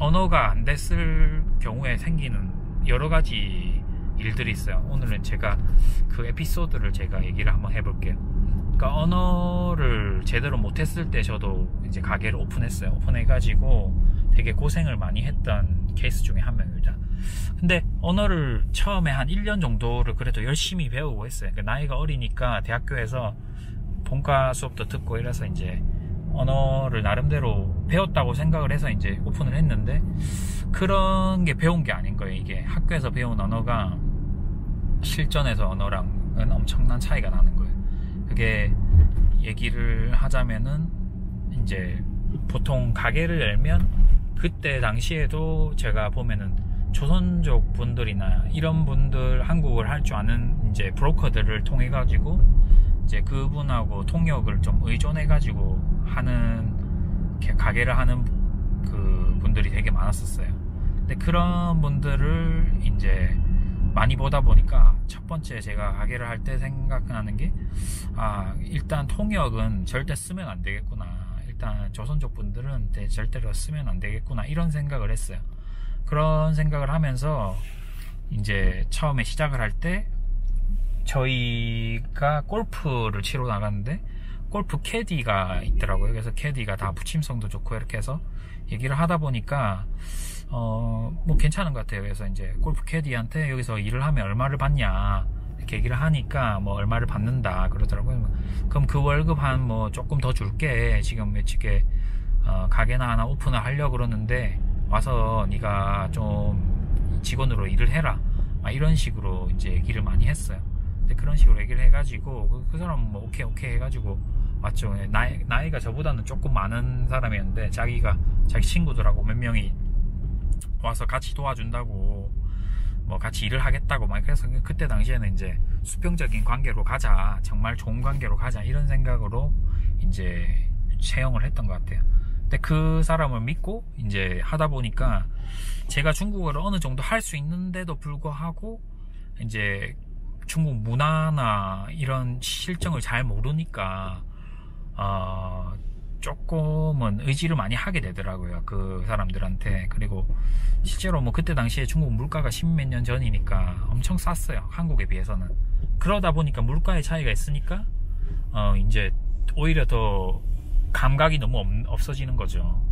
언어가 안 됐을 경우에 생기는 여러 가지 일들이 있어요. 오늘은 제가 그 에피소드를 제가 얘기를 한번 해볼게요. 그러니까 언어를 제대로 못했을 때 저도 이제 가게를 오픈했어요. 오픈해가지고 되게 고생을 많이 했던 케이스 중에 한 명입니다. 근데 언어를 처음에 한 1년 정도를 그래도 열심히 배우고 했어요. 그러니까 나이가 어리니까 대학교에서 본과 수업도 듣고 이래서 이제 언어를 나름대로 배웠다고 생각을 해서 이제 오픈을 했는데, 그런 게 배운 게 아닌 거예요. 이게 학교에서 배운 언어가 실전에서 언어랑은 엄청난 차이가 나는 거예요. 그게 얘기를 하자면은 이제 보통 가게를 열면 그때 당시에도 제가 보면은 조선족 분들이나 이런 분들, 한국어를 할 줄 아는 이제 브로커들을 통해 가지고 이제 그분하고 통역을 좀 의존해 가지고 하는, 가게를 하는 그 분들이 되게 많았었어요. 근데 그런 분들을 이제 많이 보다 보니까 첫 번째 제가 가게를 할 때 생각나는 게, 일단 통역은 절대 쓰면 안 되겠구나, 일단 조선족 분들은 절대로 쓰면 안 되겠구나, 이런 생각을 했어요. 그런 생각을 하면서 이제 처음에 시작을 할 때 저희가 골프를 치러 나갔는데 골프 캐디가 있더라고요. 그래서 캐디가 다 붙임성도 좋고 이렇게 해서 얘기를 하다 보니까 뭐 괜찮은 것 같아요. 그래서 이제 골프 캐디한테 여기서 일을 하면 얼마를 받냐 이렇게 얘기를 하니까 뭐 얼마를 받는다 그러더라고요. 그럼 그 월급 한 뭐 조금 더 줄게, 지금 며칠에 가게나 하나 오픈을 하려고 그러는데 와서 네가 좀 직원으로 일을 해라, 이런 식으로 이제 얘기를 많이 했어요. 근데 그런 식으로 얘기를 해가지고 그 사람은 뭐 오케이 해가지고 왔죠. 나이가 저보다는 조금 많은 사람이었는데 자기 친구들하고 몇 명이 와서 같이 도와준다고, 뭐 같이 일을 하겠다고 막, 그래서 그때 당시에는 이제 수평적인 관계로 가자, 정말 좋은 관계로 가자, 이런 생각으로 이제 채용을 했던 것 같아요. 근데 그 사람을 믿고 이제 하다 보니까 제가 중국어를 어느 정도 할 수 있는데도 불구하고 이제 중국 문화나 이런 실정을 잘 모르니까 조금은 의지를 많이 하게 되더라고요, 그 사람들한테. 그리고 실제로 뭐 그때 당시에 중국 물가가 10몇 년 전이니까 엄청 쌌어요, 한국에 비해서는. 그러다 보니까 물가의 차이가 있으니까 이제 오히려 더 감각이 너무 없어지는 거죠.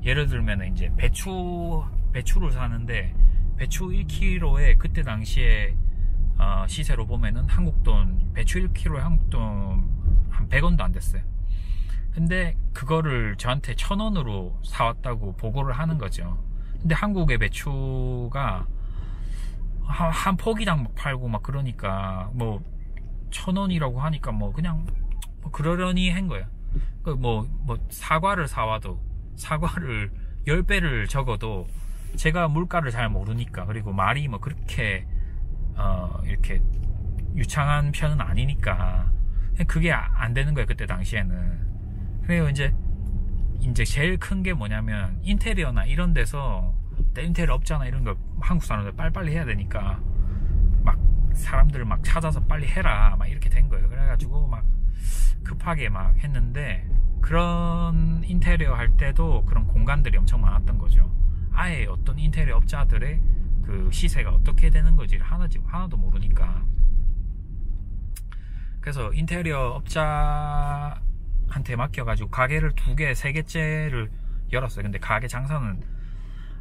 예를 들면 이제 배추를 사는데 배추 1kg에 그때 당시에 시세로 보면은 한국돈, 배추 1kg에 한국돈 한 100원도 안 됐어요. 근데 그거를 저한테 1,000원으로 사왔다고 보고를 하는 거죠. 근데 한국의 배추가 한 포기당 막 팔고 막 그러니까 뭐 1,000원이라고 하니까 뭐 그냥 뭐 그러려니 한 거예요. 뭐 사과를 사와도, 사과를 10배를 적어도 제가 물가를 잘 모르니까, 그리고 말이 뭐 그렇게 이렇게 유창한 편은 아니니까 그게 안 되는 거예요, 그때 당시에는. 그래요. 이제 제일 큰 게 뭐냐면 인테리어나 이런 데서 인테리어 업자나 이런 거 한국 사람들 빨리빨리 해야 되니까 막 사람들 막 찾아서 빨리 해라 막 이렇게 된 거예요. 그래가지고 막 급하게 막 했는데, 그런 인테리어 할 때도 그런 공간들이 엄청 많았던 거죠. 아예 어떤 인테리어 업자들의 그 시세가 어떻게 되는 건지를 하나도 모르니까. 그래서 인테리어 업자한테 맡겨가지고 가게를 2개, 3개째를 열었어요. 근데 가게 장사는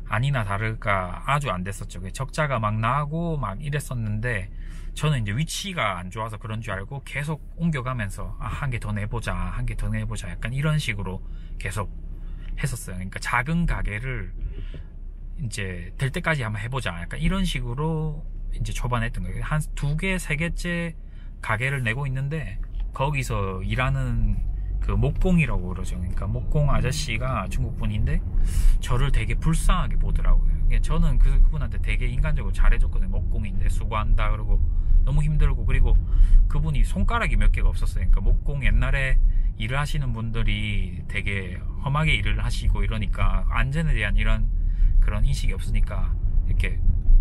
아니나 다를까 아주 안 됐었죠. 적자가 막 나고 막 이랬었는데, 저는 이제 위치가 안 좋아서 그런 줄 알고 계속 옮겨가면서 한 개 더 내보자, 한 개 더 내보자, 약간 이런 식으로 계속 했었어요. 그러니까 작은 가게를 이제 될 때까지 한번 해보자, 약간 이런 식으로 이제 초반에 했던 거예요. 한 2개, 3개째 가게를 내고 있는데 거기서 일하는 그 목공이라고 그러죠. 그러니까 목공 아저씨가 중국분인데 저를 되게 불쌍하게 보더라고요. 저는 그분한테 되게 인간적으로 잘해줬거든요. 목공인데 수고한다 그러고 너무 힘들고, 그리고 그분이 손가락이 몇 개가 없었어요. 그러니까 목공 옛날에 일을 하시는 분들이 되게 험하게 일을 하시고 이러니까 안전에 대한 이런 그런 인식이 없으니까 이렇게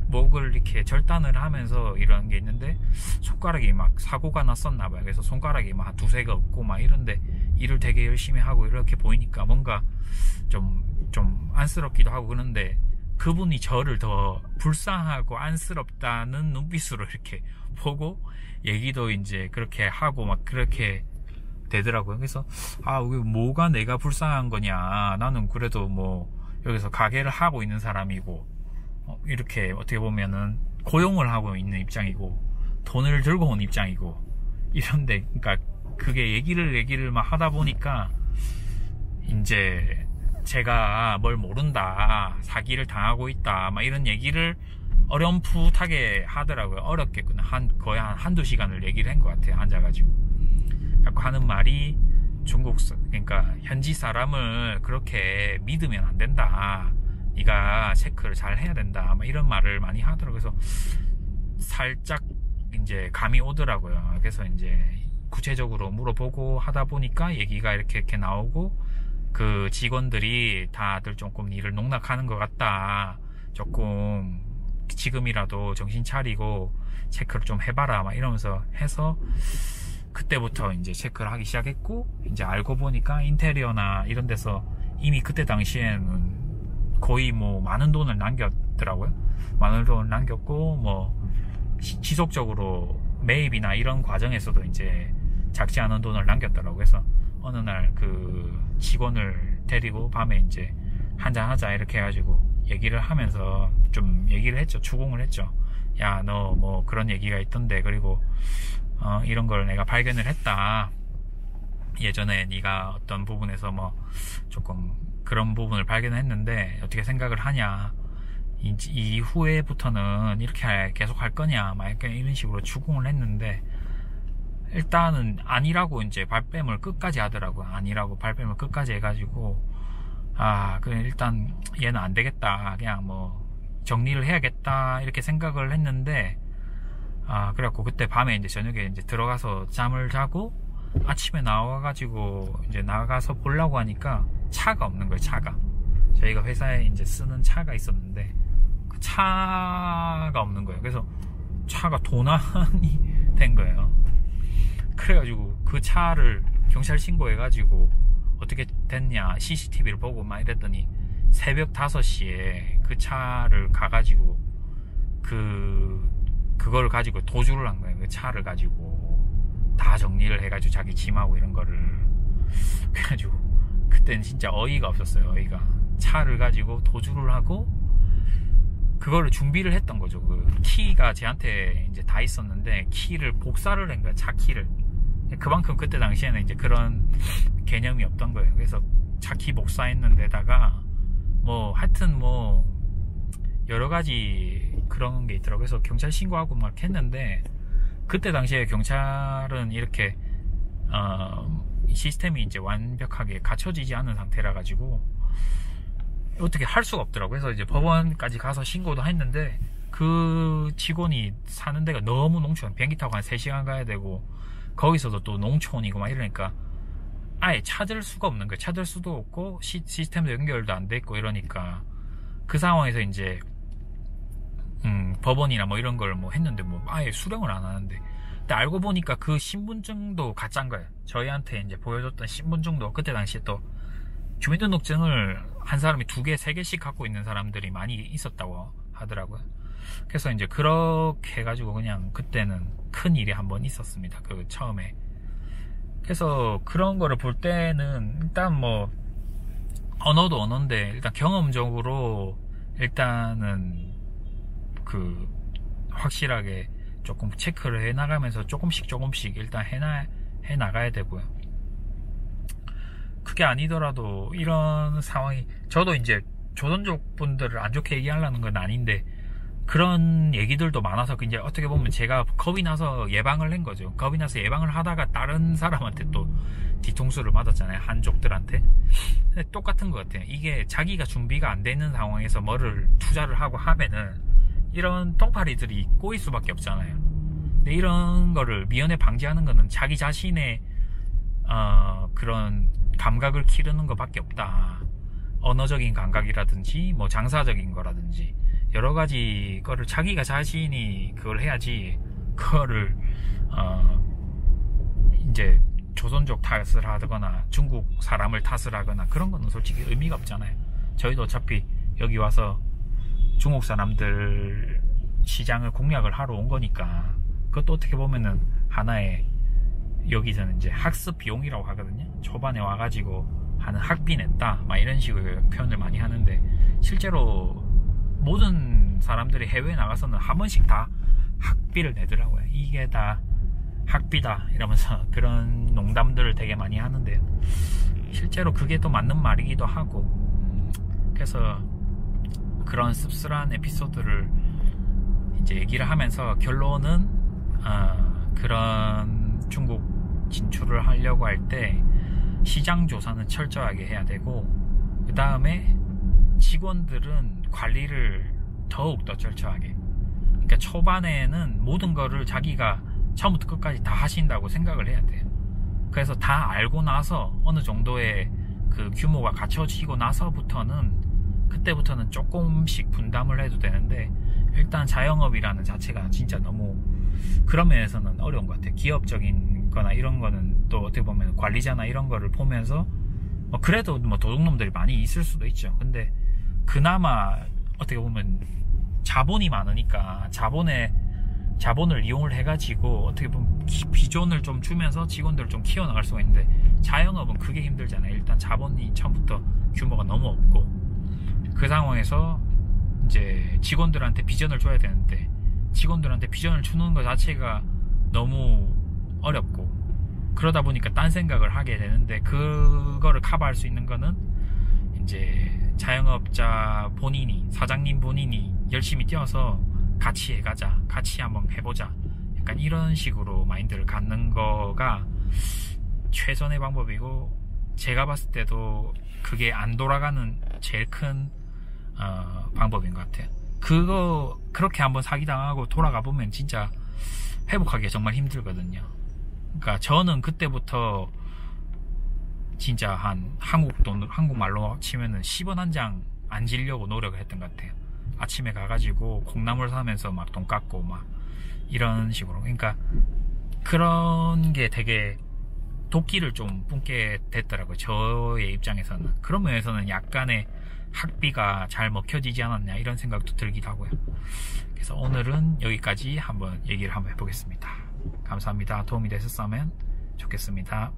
목을 이렇게 절단을 하면서 이런 게 있는데 손가락이 막 사고가 났었나 봐요. 그래서 손가락이 막 2-3개 없고 막 이런데 일을 되게 열심히 하고 이렇게 보이니까 뭔가 좀 좀 안쓰럽기도 하고 그런데 그분이 저를 더 불쌍하고 안쓰럽다는 눈빛으로 이렇게 보고 얘기도 이제 그렇게 하고 막 그렇게 되더라고요. 그래서 뭐가 내가 불쌍한 거냐, 나는 그래도 뭐 여기서 가게를 하고 있는 사람이고 이렇게 어떻게 보면은 고용을 하고 있는 입장이고 돈을 들고 온 입장이고 이런데, 그러니까 그게 얘기를 막 하다 보니까 이제 제가 뭘 모른다, 사기를 당하고 있다, 막 이런 얘기를 어렴풋하게 하더라고요. 어렵겠구나. 거의 한두 시간을 얘기를 한 것 같아요. 앉아가지고. 자꾸 하는 말이 그러니까 현지 사람을 그렇게 믿으면 안 된다. 네가 체크를 잘 해야 된다. 막 이런 말을 많이 하더라고요. 그래서 살짝 이제 감이 오더라고요. 그래서 이제 구체적으로 물어보고 하다 보니까 얘기가 이렇게 나오고, 그 직원들이 다들 조금 일을 농락하는 것 같다, 조금 지금이라도 정신 차리고 체크를 좀 해봐라, 막 이러면서 해서 그때부터 이제 체크를 하기 시작했고, 이제 알고 보니까 인테리어나 이런 데서 이미 그때 당시에는 거의 뭐 많은 돈을 남겼더라고요. 많은 돈을 남겼고, 뭐 지속적으로 매입이나 이런 과정에서도 이제 작지 않은 돈을 남겼더라고요. 그래서 어느 날 그 직원을 데리고 밤에 이제 한잔하자 이렇게 해가지고 얘기를 하면서 좀 얘기를 했죠. 추궁을 했죠. 야, 너 뭐 그런 얘기가 있던데, 그리고 이런 걸 내가 발견을 했다. 예전에 네가 어떤 부분에서 뭐 조금 그런 부분을 발견했는데 어떻게 생각을 하냐, 이후에부터는 이렇게 계속 할 거냐, 막 약간 이런 식으로 추궁을 했는데, 일단은 아니라고 이제 발뺌을 끝까지 하더라고요. 아니라고 발뺌을 끝까지 해가지고, 그냥 일단 얘는 안 되겠다, 그냥 뭐 정리를 해야겠다 이렇게 생각을 했는데, 그래갖고 그때 밤에 이제 저녁에 이제 들어가서 잠을 자고 아침에 나와가지고 이제 나가서 보려고 하니까 차가 없는 거예요. 차가, 저희가 회사에 이제 쓰는 차가 있었는데 그 차가 없는 거예요. 그래서 차가 도난이 된 거예요. 그래가지고 그 차를 경찰 신고해가지고 어떻게 됐냐, CCTV를 보고 막 이랬더니 새벽 5시에 그 차를 가가지고 그걸 가지고 도주를 한 거예요. 그 차를 가지고 다 정리를 해가지고 자기 짐하고 이런 거를. 그래가지고 그때는 진짜 어이가 없었어요. 어이가. 차를 가지고 도주를 하고 그거를 준비를 했던 거죠. 그 키가 제한테 이제 다 있었는데 키를 복사를 한 거야. 차 키를. 그만큼 그때 당시에는 이제 그런 개념이 없던 거예요. 그래서 차 키 복사했는 데다가 뭐 하여튼 뭐 여러 가지 그런 게 있더라고요. 그래서 경찰 신고하고 막 했는데, 그때 당시에 경찰은 이렇게 시스템이 이제 완벽하게 갖춰지지 않은 상태라 가지고 어떻게 할 수가 없더라고요. 그래서 이제 법원까지 가서 신고도 했는데, 그 직원이 사는 데가 너무 농촌, 비행기 타고 한 3시간 가야 되고 거기서도 또 농촌이고 막 이러니까 아예 찾을 수가 없는 거예요. 찾을 수도 없고 시스템도 연결도 안 돼 있고 이러니까, 그 상황에서 이제 법원이나 뭐 이런 걸 뭐 했는데 뭐 아예 수령을 안 하는데, 근데 알고 보니까 그 신분증도 가짜인 거예요. 저희한테 이제 보여줬던 신분증도 그때 당시에 또 주민등록증을 한 사람이 2개, 3개씩 갖고 있는 사람들이 많이 있었다고 하더라고요. 그래서 이제 그렇게 해가지고 그냥 그때는 큰 일이 한번 있었습니다. 그 처음에. 그래서 그런 거를 볼 때는 일단 뭐 언어도 언어인데 일단 경험적으로 일단은 그 확실하게 조금 체크를 해 나가면서 조금씩 일단 해 나가야 되고요. 그게 아니더라도 이런 상황이, 저도 이제 조선족 분들을 안 좋게 얘기하려는 건 아닌데 그런 얘기들도 많아서 이제 어떻게 보면 제가 겁이 나서 예방을 한 거죠. 겁이 나서 예방을 하다가 다른 사람한테 또 뒤통수를 맞았잖아요. 한족들한테. 근데 똑같은 것 같아요. 이게 자기가 준비가 안 되는 상황에서 뭐를 투자를 하고 하면은 이런 똥파리들이 꼬일 수밖에 없잖아요. 근데 이런 거를 미연에 방지하는 거는 자기 자신의 그런 감각을 기르는 것밖에 없다. 언어적인 감각이라든지 뭐 장사적인 거라든지 여러 가지 거를 자기가 자신이 그걸 해야지, 그거를 이제 조선족 탓을 하거나 중국 사람을 탓을 하거나 그런 거는 솔직히 의미가 없잖아요. 저희도 어차피 여기 와서 중국 사람들 시장을 공략을 하러 온 거니까, 그것도 어떻게 보면은 하나의, 여기서는 이제 학습 비용이라고 하거든요. 초반에 와가지고 하는 학비 냈다 막 이런 식으로 표현을 많이 하는데, 실제로 모든 사람들이 해외에 나가서는 한 번씩 다 학비를 내더라고요. 이게 다 학비다 이러면서 그런 농담들을 되게 많이 하는데요, 실제로 그게 또 맞는 말이기도 하고. 그래서 그런 씁쓸한 에피소드를 이제 얘기를 하면서, 결론은 그런 중국 진출을 하려고 할 때 시장 조사는 철저하게 해야 되고, 그 다음에 직원들은 관리를 더욱더 철저하게, 그러니까 초반에는 모든 거를 자기가 처음부터 끝까지 다 하신다고 생각을 해야 돼요. 그래서 다 알고 나서 어느 정도의 그 규모가 갖춰지고 나서부터는, 그때부터는 조금씩 분담을 해도 되는데, 일단 자영업이라는 자체가 진짜 너무 그런 면에서는 어려운 것 같아요. 기업적인 거나 이런 거는 또 어떻게 보면 관리자나 이런 거를 보면서 그래도 뭐 도둑놈들이 많이 있을 수도 있죠. 근데 그나마 어떻게 보면 자본이 많으니까 자본을 이용을 해가지고 어떻게 보면 비존을 좀 주면서 직원들을 좀 키워나갈 수가 있는데, 자영업은 그게 힘들잖아요. 일단 자본이 처음부터 규모가 너무 없고, 그 상황에서 이제 직원들한테 비전을 줘야 되는데, 직원들한테 비전을 주는 것 자체가 너무 어렵고, 그러다 보니까 딴 생각을 하게 되는데, 그거를 커버할 수 있는 거는 이제 자영업자 본인이, 사장님 본인이 열심히 뛰어서 같이 해가자, 같이 한번 해보자, 약간 이런 식으로 마인드를 갖는 거가 최선의 방법이고, 제가 봤을 때도 그게 안 돌아가는 제일 큰 방법인 것 같아요. 그렇게 한번 사기당하고 돌아가 보면 진짜 회복하기가 정말 힘들거든요. 그러니까 저는 그때부터 진짜 한국말로 치면은 10원 한 장 안 지려고 노력을 했던 것 같아요. 아침에 가가지고 콩나물 사면서 막 돈 깎고 막 이런 식으로. 그러니까 그런 게 되게 도끼를 좀 뿜게 됐더라고요, 저의 입장에서는. 그런 면에서는 약간의 학비가 잘 먹혀지지 않았냐 이런 생각도 들기도 하고요. 그래서 오늘은 여기까지 한번 얘기를 한번 해보겠습니다. 감사합니다. 도움이 되셨으면 좋겠습니다.